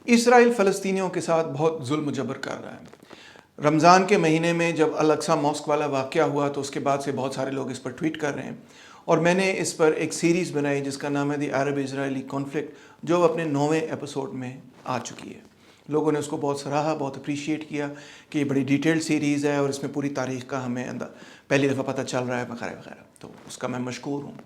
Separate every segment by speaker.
Speaker 1: اسرائیل فلسطینیوں کے ساتھ بہت ظلم و جبر کر رہا ہے۔ رمضان کے مہینے میں جب الاقصی ماسک والا واقعہ ہوا تو اس کے بعد سے بہت سارے لوگ اس پر ٹویٹ کر رہے ہیں، اور میں نے اس پر ایک سیریز بنائی جس کا نام ہے دی عرب اسرائیلی کانفلکٹ، جو اپنے 9ویں ایپیسوڈ میں آ چکی ہے۔ لوگوں نے اس کو بہت سراہا، بہت اپریشیٹ کیا کہ یہ بڑی ڈیٹیلڈ سیریز ہے اور اس میں پوری تاریخ کا ہمیں پہلی دفعہ پتہ چل رہا ہے وغیرہ وغیرہ، تو اس کا میں مشکور ہوں۔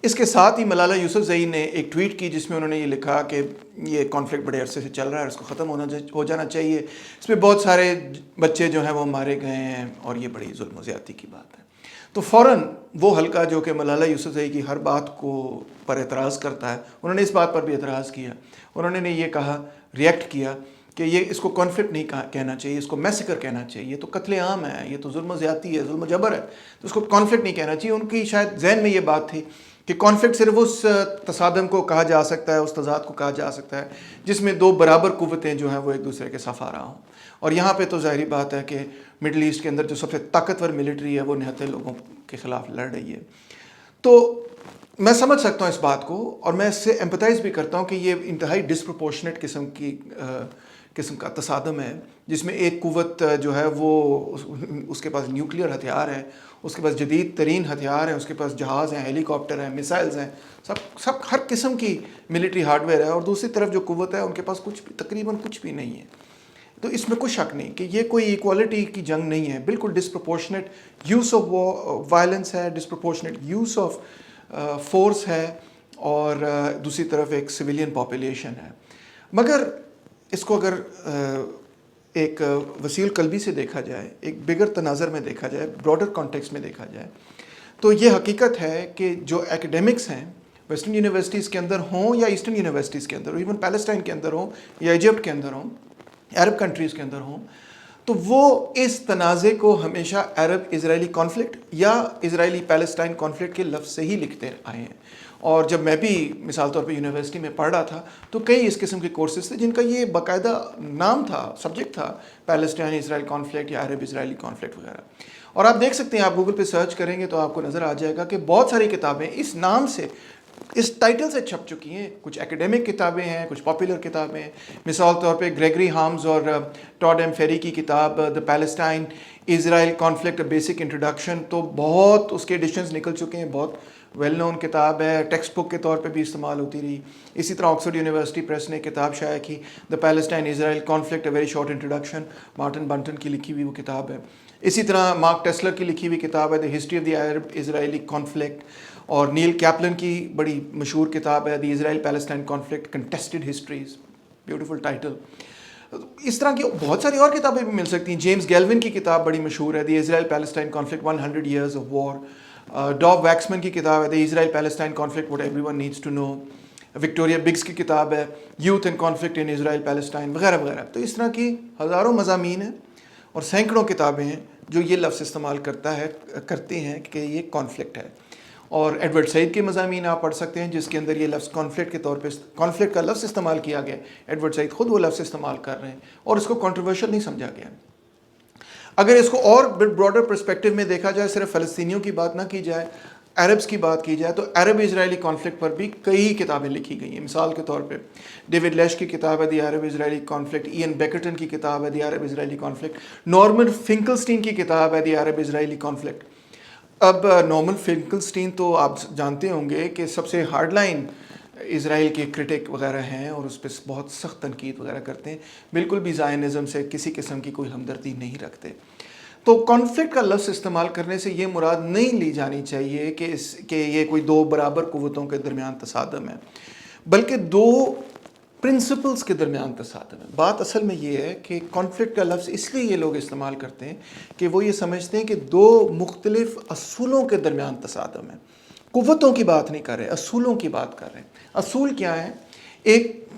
Speaker 1: اس کے ساتھ ہی ملالہ یوسفزئی نے ایک ٹویٹ کی جس میں انہوں نے یہ لکھا کہ یہ کانفلکٹ بڑے عرصے سے چل رہا ہے اور اس کو ختم ہو جانا چاہیے، اس میں بہت سارے بچے جو ہیں وہ مارے گئے ہیں اور یہ بڑی ظلم و زیادتی کی بات ہے۔ تو فوراً وہ حلقہ جو کہ ملالہ یوسفزئی کی ہر بات کو پر اعتراض کرتا ہے، انہوں نے اس بات پر بھی اعتراض کیا۔ انہوں نے یہ کہا، ریئیکٹ کیا کہ یہ اس کو کانفلکٹ نہیں کہنا چاہیے، اس کو میسیکر کہنا چاہیے، یہ تو قتل عام ہے، یہ تو ظلم و زیادتی ہے، ظلم و جبر ہے، تو اس کو کانفلکٹ نہیں کہنا چاہیے۔ ان کی شاید ذہن میں یہ بات تھی کہ کانفلکٹ صرف اس تصادم کو کہا جا سکتا ہے، اس تضاد کو کہا جا سکتا ہے جس میں دو برابر قوتیں جو ہیں وہ ایک دوسرے کے صف آ رہا ہوں، اور یہاں پہ تو ظاہری بات ہے کہ مڈل ایسٹ کے اندر جو سب سے طاقتور ملٹری ہے وہ نہتے لوگوں کے خلاف لڑ رہی ہے۔ تو میں سمجھ سکتا ہوں اس بات کو، اور میں اس سے ایمپتھائز بھی کرتا ہوں کہ یہ انتہائی ڈسپروپورشنیٹ قسم کا تصادم ہے، جس میں ایک قوت جو ہے وہ اس کے پاس نیوکلیئر ہتھیار ہے، اس کے پاس جدید ترین ہتھیار ہیں، اس کے پاس جہاز ہیں، ہیلی کاپٹر ہیں، میسائلز ہیں، سب ہر قسم کی ملٹری ہارڈ ویئر ہے، اور دوسری طرف جو قوت ہے ان کے پاس تقریباً کچھ بھی نہیں ہے۔ تو اس میں کوئی شک نہیں کہ یہ کوئی ایکوالٹی کی جنگ نہیں ہے، بالکل ڈسپروپورشنیٹ یوز آف وائلنس ہے، ڈسپروپورشنیٹ یوز آف فورس ہے، اور دوسری طرف ایک سویلین پاپولیشن ہے۔ مگر اس کو اگر ایک وسیع القلبی سے دیکھا جائے، ایک بگر تناظر میں دیکھا جائے، براڈر کانٹیکسٹ میں دیکھا جائے، تو یہ حقیقت ہے کہ جو ایکیڈیمکس ہیں ویسٹرن یونیورسٹیز کے اندر ہوں یا ایسٹرن یونیورسٹیز کے اندر، ایون پیلسٹائن کے اندر ہوں یا ایجپٹ کے اندر ہوں، عرب کنٹریز کے اندر ہوں، تو وہ اس تنازع کو ہمیشہ عرب اسرائیلی کانفلکٹ یا اسرائیلی پیلسٹائن کانفلکٹ کے لفظ سے ہی لکھتے آئے ہیں۔ اور جب میں بھی مثال طور پہ یونیورسٹی میں پڑھ رہا تھا تو کئی اس قسم کے کورسز تھے جن کا یہ باقاعدہ نام تھا، سبجیکٹ تھا، پیلسٹائن اسرائیل کانفلکٹ یا عرب اسرائیلی کانفلکٹ وغیرہ۔ اور آپ دیکھ سکتے ہیں، آپ گوگل پہ سرچ کریں گے تو آپ کو نظر آ جائے گا کہ بہت ساری کتابیں اس نام سے، اس ٹائٹل سے چھپ چکی ہیں۔ کچھ ایکیڈیمک کتابیں ہیں، کچھ پاپولر کتابیں ہیں، مثال طور پہ گریگری ہامز اور ٹاڈ ایم فیری کی کتاب دا Palestine Israel conflict basic introduction, تو بہت اس کے ایڈیشنز نکل چکے ہیں، بہت ویل نون کتاب ہے، ٹیکسٹ بک کے طور پہ بھی استعمال ہوتی رہی۔ اسی طرح آکسفورڈ یونیورسٹی پریس نے کتاب شائع کی، the Palestine Israel conflict a very short introduction, Martin Bunton کی لکھی ہوئی وہ کتاب ہے۔ اسی طرح مارک ٹیسلر کی لکھی ہوئی کتاب ہے the history of the Arab Israeli conflict, اور نیل کیپلن کی بڑی مشہور کتاب ہے the Israel Palestine conflict contested histories, beautiful title. اس طرح کی بہت ساری اور کتابیں بھی مل سکتی ہیں۔ جیمز گیلون کی کتاب بڑی مشہور ہے، the Israel Palestine conflict 100 years of war. Dov Waxman کی کتاب ہے the Israel Palestine conflict what everyone needs to know. Victoria Biggs کی کتاب ہے youth and conflict in Israel Palestine, وغیرہ وغیرہ۔ تو اس طرح کی ہزاروں مضامین ہیں اور سینکڑوں کتابیں ہیں جو یہ لفظ استعمال کرتے ہیں کہ یہ کانفلکٹ ہے۔ اور ایڈورڈ سعید کے مضامین آپ پڑھ سکتے ہیں جس کے اندر یہ لفظ کانفلکٹ کے طور پہ کانفلکٹ کا لفظ استعمال کیا گیا۔ ایڈورڈ سعید خود وہ لفظ استعمال کر رہے ہیں اور اس کو کنٹروورشل نہیں سمجھا گیا۔ اگر اس کو اور براڈر پرسپیکٹو میں دیکھا جائے، صرف فلسطینیوں کی بات نہ کی جائے، عربس کی بات کی جائے، تو عرب اسرائیلی کانفلکٹ پر بھی کئی کتابیں لکھی گئی ہیں۔ مثال کے طور پہ ڈیوڈ لیش کی کتاب ہے دی عرب اسرائیلی کانفلکٹ، این بیکرٹن کی کتاب ہے دی عرب اسرائیلی کانفلکٹ، نارمن فنکلسٹین کی کتاب ہے دی عرب اسرائیلی کانفلکٹ۔ اب نارمن فنکلسٹین تو آپ جانتے ہوں گے کہ سب سے ہارڈ لائن اسرائیل کے کرٹک وغیرہ ہیں اور اس پہ بہت سخت تنقید وغیرہ کرتے ہیں، بالکل بھی زائنزم سے کسی قسم کی کوئی ہمدردی نہیں رکھتے۔ تو کانفلکٹ کا لفظ استعمال کرنے سے یہ مراد نہیں لی جانی چاہیے کہ یہ کوئی دو برابر قوتوں کے درمیان تصادم ہے، بلکہ دو پرنسپلز کے درمیان تصادم ہے۔ بات اصل میں یہ ہے کہ کانفلکٹ کا لفظ اس لیے یہ لوگ استعمال کرتے ہیں کہ وہ یہ سمجھتے ہیں کہ دو مختلف اصولوں کے درمیان تصادم ہے۔ قوتوں کی بات نہیں کر رہے، اصولوں کی بات کر رہے ہیں۔ اصول کیا ہے؟ ایک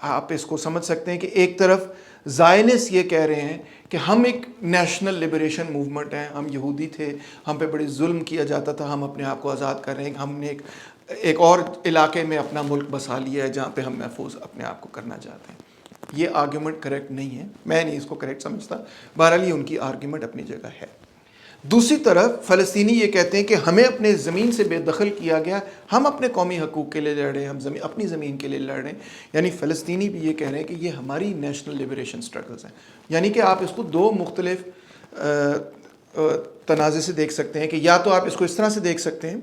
Speaker 1: آپ اس کو سمجھ سکتے ہیں کہ ایک طرف زائنس یہ کہہ رہے ہیں کہ ہم ایک نیشنل لبریشن موومنٹ ہیں، ہم یہودی تھے، ہم پہ بڑی ظلم کیا جاتا تھا، ہم اپنے آپ کو آزاد کر رہے ہیں، ہم نے ایک اور علاقے میں اپنا ملک بسا لیا ہے جہاں پہ ہم محفوظ اپنے آپ کو کرنا چاہتے ہیں۔ یہ آرگیومنٹ کریکٹ نہیں ہے، میں نہیں اس کو کریکٹ سمجھتا، بہرحال یہ ان کی آرگیومنٹ اپنی جگہ ہے۔ دوسری طرف فلسطینی یہ کہتے ہیں کہ ہمیں اپنے زمین سے بے دخل کیا گیا، ہم اپنے قومی حقوق کے لیے لڑ رہے ہیں، ہم اپنی زمین کے لیے لڑ رہے ہیں. یعنی فلسطینی بھی یہ کہہ رہے ہیں کہ یہ ہماری نیشنل لبریشن سٹرگلز ہیں. یعنی کہ آپ اس کو دو مختلف تنازع سے دیکھ سکتے ہیں، کہ یا تو آپ اس کو اس طرح سے دیکھ سکتے ہیں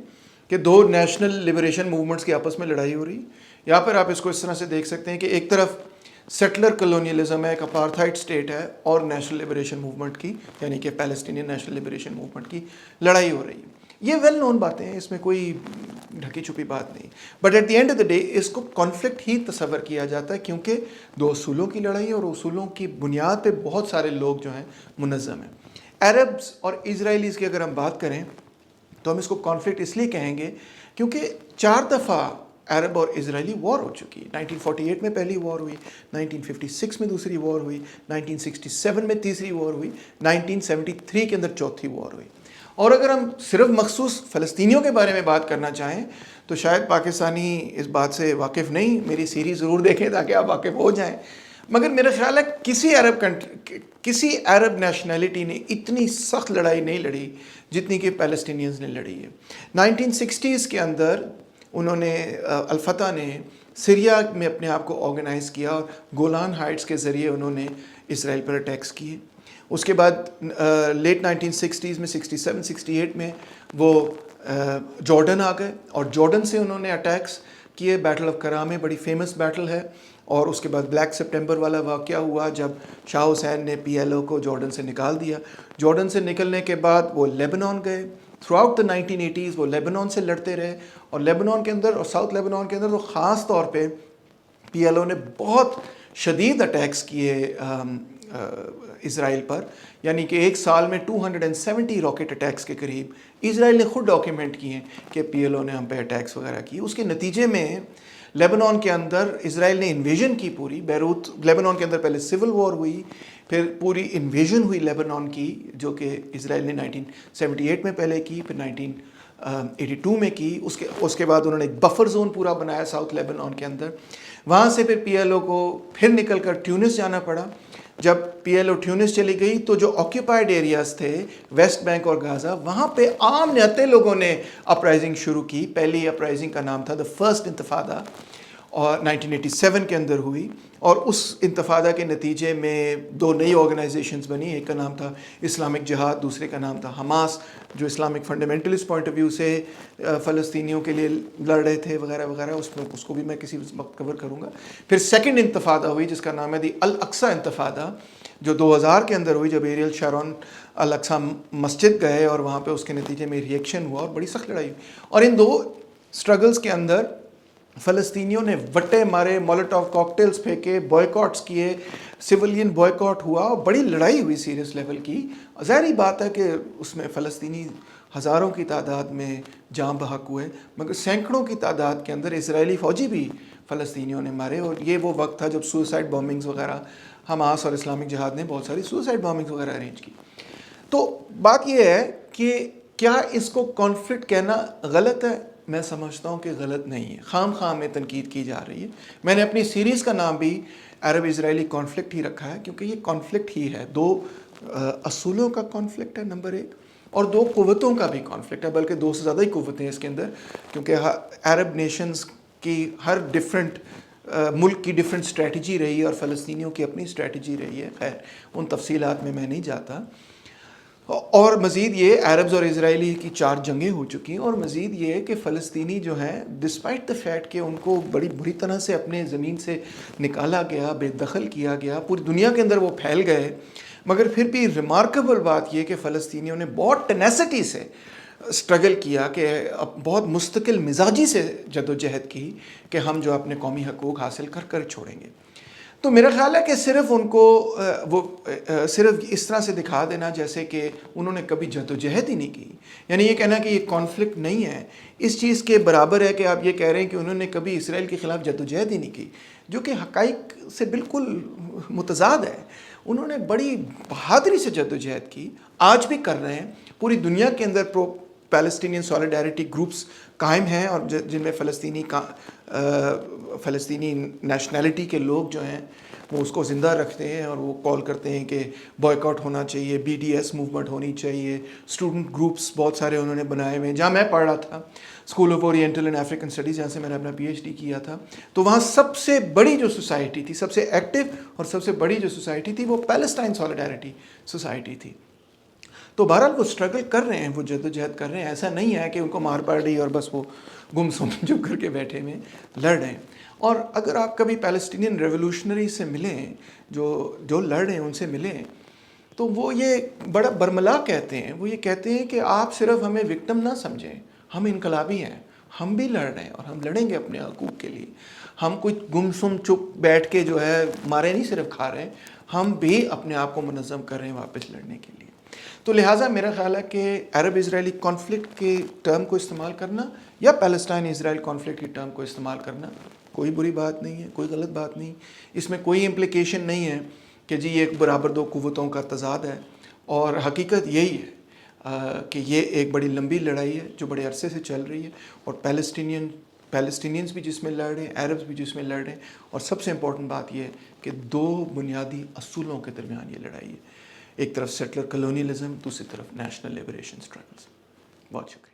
Speaker 1: کہ دو نیشنل لبریشن موومنٹس کی آپس میں لڑائی ہو رہی، یا پھر آپ اس کو اس طرح سے دیکھ سکتے ہیں کہ ایک طرف سیٹلر کلونیلزم ہے، ایک اپارتھائڈ اسٹیٹ ہے، اور نیشنل لبریشن موومنٹ کی، یعنی کہ پیلسٹینین نیشنل لبریشن موومنٹ کی لڑائی ہو رہی ہے. یہ ویل نون باتیں ہیں، اس میں کوئی ڈھکی چھپی بات نہیں. But at the end of the day اس کو کانفلکٹ ہی تصور کیا جاتا ہے، کیونکہ دو اصولوں کی لڑائی ہے، اور اصولوں کی بنیاد پہ بہت سارے لوگ جو ہیں منظم ہیں. عربز اور اسرائیلیز کی اگر ہم بات کریں تو ہم اس کو کانفلکٹ اس لیے کہیں گے کیونکہ 4 دفعہ عرب اور اسرائیلی وار ہو چکی. 1948 میں پہلی وار ہوئی، 1956 میں دوسری وار ہوئی، 1967 میں تیسری وار ہوئی، 1973 کے اندر چوتھی وار ہوئی. اور اگر ہم صرف مخصوص فلسطینیوں کے بارے میں بات کرنا چاہیں تو شاید پاکستانی اس بات سے واقف نہیں، میری سیریز ضرور دیکھیں تاکہ آپ واقف ہو جائیں. مگر میرا خیال ہے کسی عرب نیشنلٹی نے اتنی سخت لڑائی نہیں لڑی جتنی کہ پیلسٹینینز نے لڑی ہے. 1960s کے اندر انہوں نے الفتح نے سیریا میں اپنے آپ کو آرگنائز کیا، اور گولان ہائٹس کے ذریعے انہوں نے اسرائیل پر اٹیکس کیے. اس کے بعد لیٹ 1960s میں 67 68 میں وہ جارڈن آ گئے، اور جارڈن سے انہوں نے اٹیکس کیے. بیٹل آف کرامے بڑی فیمس بیٹل ہے. اور اس کے بعد بلیک سپٹمبر والا واقعہ ہوا جب شاہ حسین نے PLO کو جارڈن سے نکال دیا. جارڈن سے نکلنے کے بعد وہ لیبنان گئے. تھرو آؤٹ دا 1980s وہ لیبنان سے لڑتے رہے، اور لیبنان کے اندر اور ساؤتھ لیبنان کے اندر تو خاص طور پہ PLO نے بہت شدید اٹیکس کیے اسرائیل پر. یعنی کہ ایک سال میں 270 راکٹ اٹیکس کے قریب اسرائیل نے خود ڈاکیومنٹ کیے کہ PLO نے ہم پہ اٹیکس وغیرہ کیے. اس کے نتیجے میں لیبنان کے اندر اسرائیل نے انویژن کی پوری بیروت. لیبنان کے اندر پہلے سول وار ہوئی، پھر پوری انویژن ہوئی لیبنان کی، جو کہ اسرائیل نے 1978 میں پہلے کی، پھر 1982 میں کی. اس کے بعد انہوں نے ایک بفر زون پورا بنایا ساؤتھ لیبنان کے اندر. وہاں سے پھر PLO کو پھر نکل کر ٹیونس جانا پڑا. جب PLO ٹیونس چلی گئی تو جو آکیوپائڈ ایریاز تھے ویسٹ بینک اور غازہ، وہاں پہ عام نہتے لوگوں نے اپرائزنگ شروع کی. پہلی اپرائزنگ کا نام تھا دا فرسٹ انتفادہ، اور 1987 کے اندر ہوئی. اور اس انتفادہ کے نتیجے میں 2 نئی آرگنائزیشنز بنی. ایک کا نام تھا اسلامک جہاد، دوسرے کا نام تھا حماس، جو Islamic fundamentalist point of view سے فلسطینیوں کے لیے لڑ رہے تھے وغیرہ وغیرہ. اس کو بھی میں کسی وقت کور کروں گا. پھر سیکنڈ انتفادہ ہوئی جس کا نام ہے دی الاقصی انتفادہ، جو 2000 کے اندر ہوئی، جب ایریل شارون الاقصی مسجد گئے اور وہاں پہ اس کے نتیجے میں ریئیکشن ہوا اور بڑی سخت لڑائی ہوئی. اور ان 2 سٹرگلز کے اندر فلسطینیوں نے وٹے مارے، مولوٹوف کاکٹیلز پھینکے، بوائیکاٹس کیے، سویلین بوائیکاٹ ہوا، اور بڑی لڑائی ہوئی سیریس لیول کی. ظاہری بات ہے کہ اس میں فلسطینی ہزاروں کی تعداد میں جاں بحق ہوئے، مگر سینکڑوں کی تعداد کے اندر اسرائیلی فوجی بھی فلسطینیوں نے مارے. اور یہ وہ وقت تھا جب سوسائڈ بامبنگز وغیرہ، حماس اور اسلامک جہاد نے بہت ساری سوسائڈ بامبنگز وغیرہ ارینج کی. تو بات یہ ہے کہ کیا اس کو کانفلکٹ کہنا غلط ہے؟ میں سمجھتا ہوں کہ غلط نہیں ہے. خام خام میں تنقید کی جا رہی ہے. میں نے اپنی سیریز کا نام بھی عرب اسرائیلی کانفلکٹ ہی رکھا ہے، کیونکہ یہ کانفلکٹ ہی ہے. 2 اصولوں کا کانفلکٹ ہے نمبر 1، اور 2 قوتوں کا بھی کانفلکٹ ہے، بلکہ 2 سے زیادہ ہی قوتیں اس کے اندر، کیونکہ عرب نیشنز کی ہر ڈفرینٹ ملک کی ڈفرینٹ اسٹریٹجی رہی ہے، اور فلسطینیوں کی اپنی اسٹریٹجی رہی ہے. خیر ان تفصیلات میں نہیں جاتا. اور مزید یہ عربز اور اسرائیلی کی 4 جنگیں ہو چکی ہیں. اور مزید یہ کہ فلسطینی جو ہیں ڈسپائٹ دا فیکٹ کہ ان کو بڑی بری طرح سے اپنے زمین سے نکالا گیا، بے دخل کیا گیا، پوری دنیا کے اندر وہ پھیل گئے، مگر پھر بھی ریمارکیبل بات یہ کہ فلسطینیوں نے بہت ٹینیسٹی سے اسٹرگل کیا، کہ بہت مستقل مزاجی سے جد و جہد کی کہ ہم جو اپنے قومی حقوق حاصل کر کر چھوڑیں گے. تو میرا خیال ہے کہ صرف ان کو وہ صرف اس طرح سے دکھا دینا جیسے کہ انہوں نے کبھی جد و جہد ہی نہیں کی، یعنی یہ کہنا کہ یہ کانفلکٹ نہیں ہے، اس چیز کے برابر ہے کہ آپ یہ کہہ رہے ہیں کہ انہوں نے کبھی اسرائیل کے خلاف جد و جہد ہی نہیں کی، جو کہ حقائق سے بالکل متضاد ہے. انہوں نے بڑی بہادری سے جد و جہد کی، آج بھی کر رہے ہیں. پوری دنیا کے اندر پیلسٹینین سولیڈیرٹی گروپس قائم ہیں اور جن میں فلسطینی نیشنلٹی کے لوگ جو ہیں وہ اس کو زندہ رکھتے ہیں اور وہ کال کرتے ہیں کہ بوائے کاٹ ہونا چاہیے, BDS موومنٹ ہونی چاہیے. اسٹوڈنٹ گروپس بہت سارے انہوں نے بنائے ہوئے ہیں. جہاں میں پڑھ رہا تھا, school of oriental and African studies, جہاں سے میں نے اپنا PhD کیا تھا, تو وہاں سب سے بڑی جو سوسائٹی تھی, سب سے ایکٹیو اور سب سے بڑی جو سوسائٹی تھی, وہ پیلسٹائن سولیڈیرٹی سوسائٹی تھی. تو بہرحال وہ اسٹرگل کر رہے ہیں, وہ جدوجہد کر رہے ہیں. ایسا نہیں ہے کہ ان کو مار پڑ رہی اور بس وہ گم سم چپ کر کے بیٹھے ہوئے لڑ رہے ہیں. اور اگر آپ کبھی پیلسٹینین ریولوشنری سے ملیں, جو لڑ رہے ہیں ان سے ملیں, تو وہ یہ بڑا برملا کہتے ہیں. وہ یہ کہتے ہیں کہ آپ صرف ہمیں وکٹم نہ سمجھیں, ہم انقلابی ہیں, ہم بھی لڑ رہے ہیں اور ہم لڑیں گے اپنے حقوق کے لیے. ہم کچھ گم سم چپ بیٹھ کے جو ہے مارے نہیں صرف کھا رہے ہیں, ہم بھی اپنے آپ کو منظم کر رہے ہیں واپس لڑنے کے لیے. تو لہٰذا میرا خیال ہے کہ عرب اسرائیلی کانفلکٹ کے ٹرم کو استعمال کرنا یا پیلسٹائن اسرائیل کانفلکٹ کی ٹرم کو استعمال کرنا کوئی بری بات نہیں ہے, کوئی غلط بات نہیں. اس میں کوئی امپلیکیشن نہیں ہے کہ جی یہ ایک برابر دو قوتوں کا تضاد ہے. اور حقیقت یہی ہے کہ یہ ایک بڑی لمبی لڑائی ہے جو بڑے عرصے سے چل رہی ہے, اور پیلسٹینینز بھی جس میں لڑ رہے ہیں, عربز بھی جس میں لڑ رہے ہیں. اور سب سے امپورٹنٹ بات یہ ہے کہ دو بنیادی اصولوں کے درمیان یہ لڑائی ہے. ایک طرف سیٹلر کلونیلزم, دوسری طرف نیشنل لبریشن اسٹرگلز. بہت شکریہ.